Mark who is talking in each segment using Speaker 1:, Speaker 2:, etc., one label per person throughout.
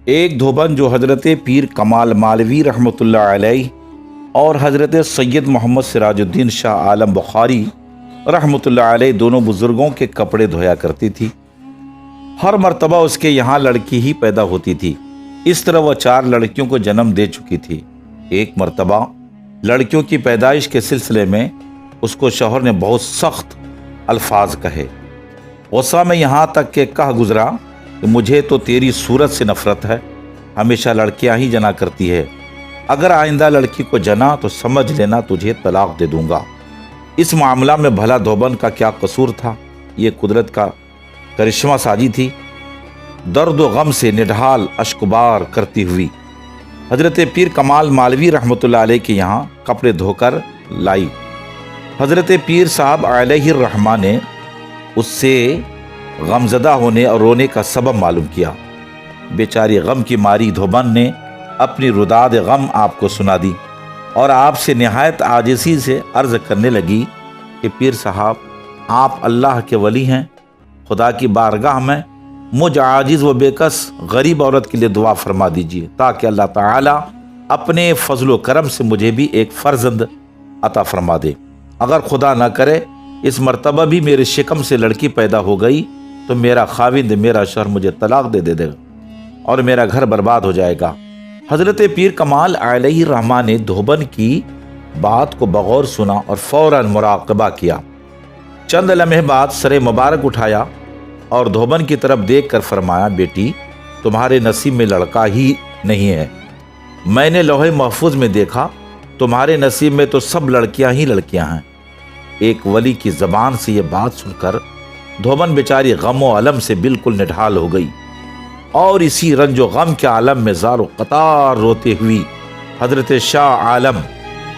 Speaker 1: ایک دھوبن جو حضرت پیر کمال مالوی رحمۃ اللہ علیہ اور حضرت سید محمد سراج الدین شاہ عالم بخاری رحمۃ اللہ علیہ دونوں بزرگوں کے کپڑے دھویا کرتی تھی۔ ہر مرتبہ اس کے یہاں لڑکی ہی پیدا ہوتی تھی۔ اس طرح وہ 4 لڑکیوں کو جنم دے چکی تھی۔ ایک مرتبہ لڑکیوں کی پیدائش کے سلسلے میں اس کو شوہر نے بہت سخت الفاظ کہے۔ غصہ میں یہاں تک کہ کہہ گزرا کہ مجھے تو تیری صورت سے نفرت ہے، ہمیشہ لڑکیاں ہی جنا کرتی ہے، اگر آئندہ لڑکی کو جنا تو سمجھ لینا تجھے طلاق دے دوں گا۔ اس معاملہ میں بھلا دھوبن کا کیا قصور تھا؟ یہ قدرت کا کرشمہ سازی تھی۔ درد و غم سے نڈھال اشکبار کرتی ہوئی حضرت پیر کمال مالوی رحمۃ اللہ علیہ کے یہاں کپڑے دھو کر لائی۔ حضرت پیر صاحب علیہ الرحمہ نے اس سے غمزدہ ہونے اور رونے کا سبب معلوم کیا۔ بیچاری غم کی ماری دھوبن نے اپنی رداد غم آپ کو سنا دی اور آپ سے نہایت عاجزی سے عرض کرنے لگی کہ پیر صاحب، آپ اللہ کے ولی ہیں، خدا کی بارگاہ میں مجھ عاجز و بے کس غریب عورت کے لیے دعا فرما دیجیے تاکہ اللہ تعالیٰ اپنے فضل و کرم سے مجھے بھی ایک فرزند عطا فرما دے۔ اگر خدا نہ کرے اس مرتبہ بھی میرے شکم سے لڑکی پیدا ہو گئی تو میرا خاوند، میرا شوہر مجھے طلاق دے دے گا اور میرا گھر برباد ہو جائے گا۔ حضرت پیر کمال علیہ الرحمہ نے دھوبن کی بات کو بغور سنا اور فوراً مراقبہ کیا۔ چند لمحے بعد سر مبارک اٹھایا اور دھوبن کی طرف دیکھ کر فرمایا، بیٹی تمہارے نصیب میں لڑکا ہی نہیں ہے، میں نے لوح محفوظ میں دیکھا، تمہارے نصیب میں تو سب لڑکیاں ہی لڑکیاں ہیں۔ ایک ولی کی زبان سے یہ بات سن کر دھوبن بیچاری غم و علم سے بالکل نڈھال ہو گئی اور اسی رنج و غم کے عالم میں زار و قطار روتے ہوئی حضرت شاہ عالم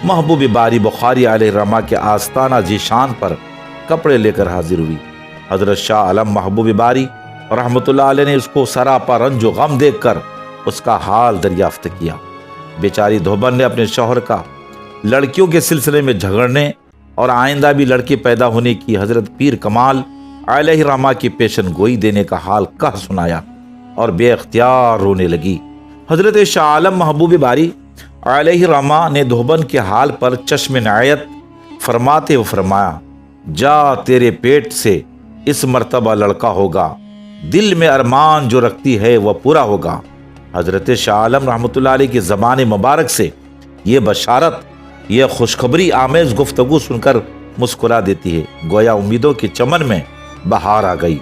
Speaker 1: محبوب باری بخاری علیہ الرحمہ کے آستانہ ذیشان پر کپڑے لے کر حاضر ہوئی۔ حضرت شاہ عالم محبوب باری رحمۃ اللہ علیہ نے اس کو سراپا رنج و غم دیکھ کر اس کا حال دریافت کیا۔ بیچاری دھوبن نے اپنے شوہر کا لڑکیوں کے سلسلے میں جھگڑنے اور آئندہ بھی لڑکی پیدا ہونے کی حضرت پیر کمال علیہ الرحمہ کی پیشن گوئی دینے کا حال کہہ سنایا اور بے اختیار رونے لگی۔ حضرت شاہ عالم محبوب باری علیہ الرحمہ نے دھوبن کے حال پر چشم عنایت فرماتے ہوئے فرمایا، جا تیرے پیٹ سے اس مرتبہ لڑکا ہوگا، دل میں ارمان جو رکھتی ہے وہ پورا ہوگا۔ حضرت شاہ عالم رحمۃ اللہ علیہ کی زبان مبارک سے یہ بشارت، یہ خوشخبری آمیز گفتگو سن کر مسکرا دیتی ہے، گویا امیدوں کے چمن میں بہار آ گئی۔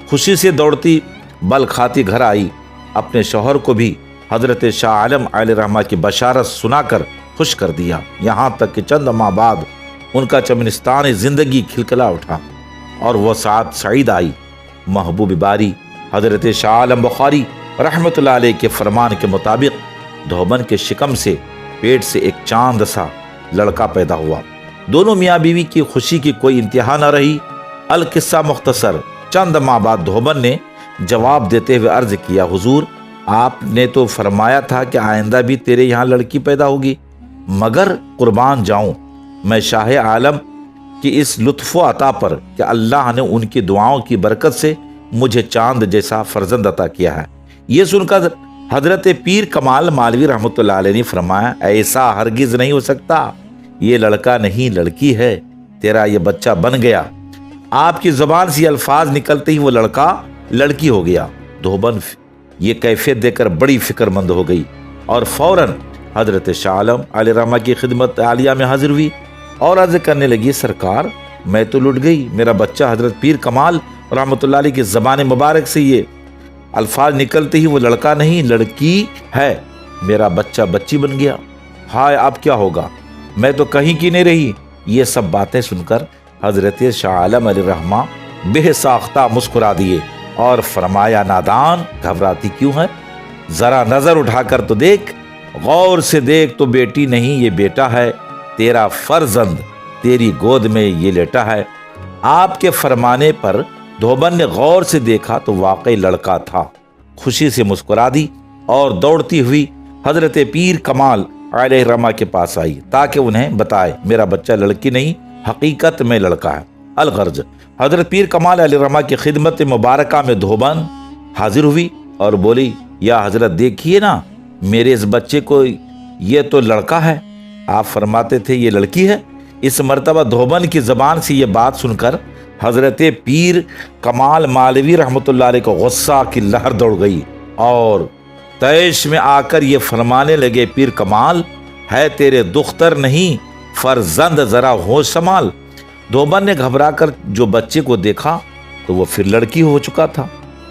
Speaker 1: خوشی سے دوڑتی بل کھاتی گھر آئی، اپنے شوہر کو بھی حضرت شاہ عالم علیہ الرحمہ کی بشارت سنا کر خوش کر دیا، یہاں تک کہ چند ماہ بعد ان کا چمنستان زندگی کھلکھلا اٹھا اور وہ سعادت سعید آئی۔ محبوب باری حضرت شاہ عالم بخاری رحمۃ اللہ علیہ کے فرمان کے مطابق دھوبن کے شکم سے پیٹ سے ایک چاند سا لڑکا پیدا ہوا۔ دونوں میاں بیوی کی خوشی کی کوئی انتہا نہ رہی۔ القصہ مختصر، چند ماہ بعد دھوبن نے جواب دیتے ہوئے عرض کیا، حضور آپ نے تو فرمایا تھا کہ آئندہ بھی تیرے یہاں لڑکی پیدا ہوگی، مگر قربان جاؤں میں شاہ عالم کی اس لطف و عطا پر کہ اللہ نے ان کی دعاؤں کی برکت سے مجھے چاند جیسا فرزند عطا کیا ہے۔ یہ سن کر حضرت پیر کمال مالوی رحمۃ اللہ علیہ نے فرمایا، ایسا ہرگز نہیں ہو سکتا، یہ لڑکا نہیں لڑکی ہے، تیرا یہ بچہ بن گیا۔ آپ کی زبان سے یہ الفاظ نکلتے ہی وہ لڑکا لڑکی ہو گیا۔ دھوبن یہ کیفیت دے کر بڑی فکر مند ہو گئی اور فوراً حضرت شاہ عالم علیہ الرحمہ کی خدمت عالیہ میں حاضر ہوئی اور عرض کرنے لگی، سرکار میں تو لٹ گئی، میرا بچہ حضرت پیر کمال رحمۃ اللہ علیہ کی زبان مبارک سے یہ الفاظ نکلتے ہی وہ لڑکا نہیں لڑکی ہے، میرا بچہ بچی بن گیا، ہائے اب کیا ہوگا، میں تو کہیں کی نہیں رہی۔ یہ سب باتیں سن کر حضرت شاہ عالم علیہ الرحمہ بے ساختہ مسکرا دیے اور فرمایا، نادان گھبراتی کیوں ہے، ذرا نظر اٹھا کر تو دیکھ، غور سے دیکھ تو بیٹی نہیں یہ بیٹا ہے، تیرا فرزند تیری گود میں یہ لیٹا ہے۔ آپ کے فرمانے پر دھوبن نے غور سے دیکھا تو واقعی لڑکا تھا، خوشی سے مسکرا دی اور دوڑتی ہوئی حضرت پیر کمال علیہ الرحمہ کے پاس آئی تاکہ انہیں بتائے، میرا بچہ لڑکی نہیں حقیقت میں لڑکا ہے۔ الغرض حضرت پیر کمال علیہ الرحمہ کی خدمت مبارکہ میں دھوبن حاضر ہوئی اور بولی، یا حضرت دیکھیے نا میرے اس بچے کو، یہ تو لڑکا ہے۔ آپ فرماتے تھے یہ لڑکی ہے۔ اس مرتبہ دھوبن کی زبان سے یہ بات سن کر حضرت پیر کمال مالوی رحمۃ اللہ علیہ کو غصہ کی لہر دوڑ گئی اور طیش میں آ کر یہ فرمانے لگے، پیر کمال ہے تیرے دختر نہیں فرزند، ذرا ہوش سنبھال۔ دھوبن نے گھبرا کر جو بچے کو دیکھا تو وہ پھر لڑکی ہو چکا تھا۔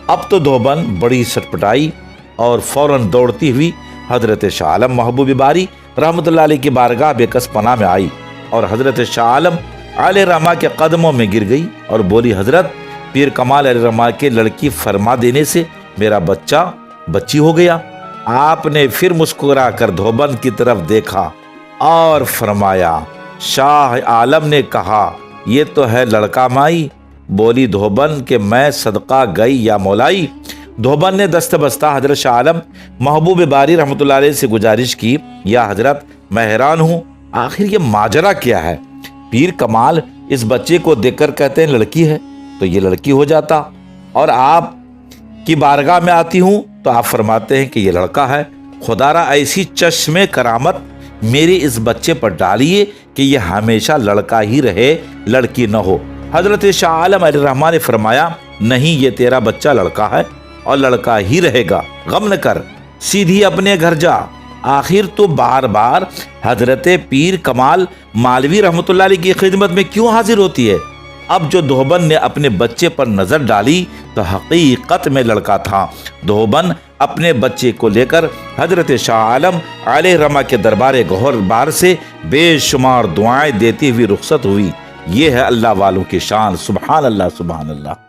Speaker 1: اب تو دھوبن بڑی سٹپٹائی اور فوراً دوڑتی ہوئی حضرت شاہ عالم محبوب باری رحمۃ اللہ علیہ کی بارگاہ بے کس پناہ میں آئی اور حضرت شاہ عالم علیہ رحمہ کے قدموں میں گر گئی اور بولی، حضرت پیر کمال علیہ رحمہ کے لڑکی فرما دینے سے میرا بچہ بچی ہو گیا۔ آپ نے پھر مسکرا کر دھوبن کی طرف دیکھا اور فرمایا، شاہ عالم نے کہا یہ تو ہے لڑکا مائی۔ بولی دھوبن کہ میں صدقہ گئی یا مولائی۔ دھوبن نے دست بستہ حضرت شاہ عالم محبوب باری رحمۃ اللہ علیہ سے گزارش کی، یا حضرت میں حیران ہوں، آخر یہ ماجرا کیا ہے؟ پیر کمال اس بچے کو دیکھ کر کہتے ہیں لڑکی ہے تو یہ لڑکی ہو جاتا، اور آپ کی بارگاہ میں آتی ہوں تو آپ فرماتے ہیں کہ یہ لڑکا ہے۔ خدا را ایسی چشم کرامت میرے اس بچے پر ڈالیے کہ یہ ہمیشہ لڑکا ہی رہے، لڑکی نہ ہو۔ حضرت شاہ عالم علیہ الرحمہ نے فرمایا، نہیں یہ تیرا بچہ لڑکا ہے اور لڑکا ہی رہے گا، غم نہ کر، سیدھی اپنے گھر جا۔ آخر تو بار بار حضرت پیر کمال مالوی رحمۃ اللہ علیہ کی خدمت میں کیوں حاضر ہوتی ہے؟ اب جو دھوبن نے اپنے بچے پر نظر ڈالی تو حقیقت میں لڑکا تھا۔ دھوبن اپنے بچے کو لے کر حضرت شاہ عالم علیہ رحمہ کے دربار گہر بار سے بے شمار دعائیں دیتی ہوئی رخصت ہوئی۔ یہ ہے اللہ والوں کی شان، سبحان اللہ سبحان اللہ۔